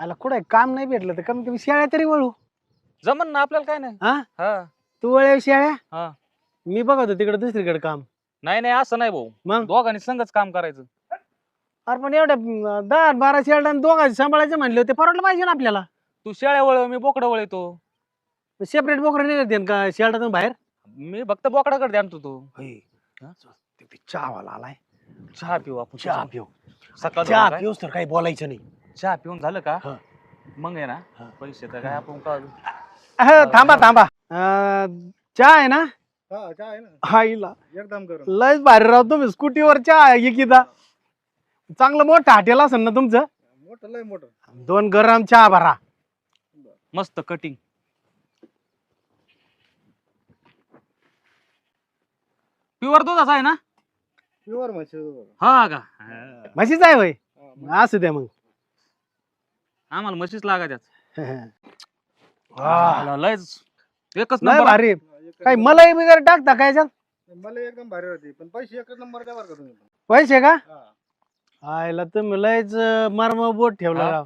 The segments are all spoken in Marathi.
आला कुठे काम नाही भेटलं तर कमी कमी शेळ्या तरी वळू. जमन ना आपल्याला काय नाही. हा हा तू वळ शेळ्या, हा. मी बघतो तिकडे दुसरीकडे काम. नाही नाही असं नाही भाऊ, मग दोघांनी संगच काम करायचं. अरे पण एवढ्या 10-12 शेळ्या दोघांचे सांभाळायचे म्हणले होते, परवडलं पाहिजे ना आपल्याला. तू शेळ्या वळ, मी बोकडं वळतो. सेपरेट बोकडे नाही देते का शेळ्यातून बाहेर. मी फक्त बोकडाकडे आणतो तो. चहावाला आलाय, चहा पिऊ आपण. चहा पिऊ. सकाळ चहा पिऊस तर काही बोलायचं नाही. चहा पिऊन झालं का हा. मग आहे ना पैसे तर काय आपण का थांबा थांबा, चहा आहे ना. चहा आहे ना हाईला एकदम गरम. लयच भारी राव, तुम्ही स्कूटीवर चहा एकीदा. चांगलं मोठं हॉटेल असेल ना तुमचं. मोठं लय मोठं. 2 गरम चहा भरा. मस्त कटिंग. प्युअर दुधाचा आहे ना. प्युअर म्हशी. हा का. म्हशीच आहे होय. असू द्या मग. आम्हाला म्हशीच लागायच्यात. वाह, लयच एकच लय नंबर. भारी. काही मलाई वगैरे टाकता काय याच्यात? मला एकदम भारी होती पण पैसे एकच नंबर द्या बरं का तुम्ही. पैसे का? हा. आयला तुम्ही लयच मर्म बोट ठेवला हा. राव.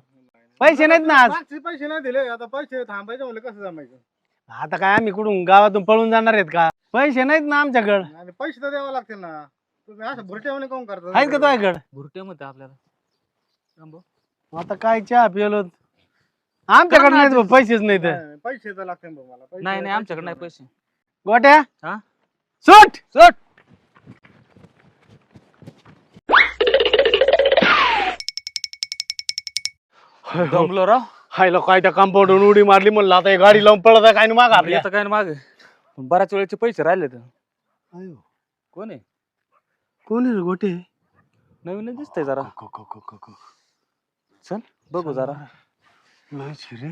पैसे नाहीत ना आज. मागचे पैसे नाही दिले, आता पैसे थांबायचे म्हणले कसं जमायचं. आता काय आम्ही कुठून गावातून पळून जाणार आहेत का? पैसे नाहीत ना आमच्याकडे. आणि पैसे तर द्यावे लागतील ना. तुम्ही असं भुरट्यावाने काऊन करता? आहेत का तुझ्याकडे? भुरटे मध्ये आपल्याला. आता काय चहा पिलो आमच्याकडे नाही तर पैसेच नाही तर. नाही, पैसे तर लागतील भाऊ मला. पैसे- नाही नाही आमच्याकडे नाही पैसे. गोट्या हा सुट चट. दमलो राव. हायला काय त्या कंपाऊंडून उडी मारली म्हणलं आता ही गाडी लावून पळत काय माग आपल्या. येतं काय मागे बऱ्याच वेळेचे पैसे राहिले तर. कोण आहे? कोण आहे रे गोटे? नवीनच दिसतंय जरा. चल बघू जरा. लयच रे.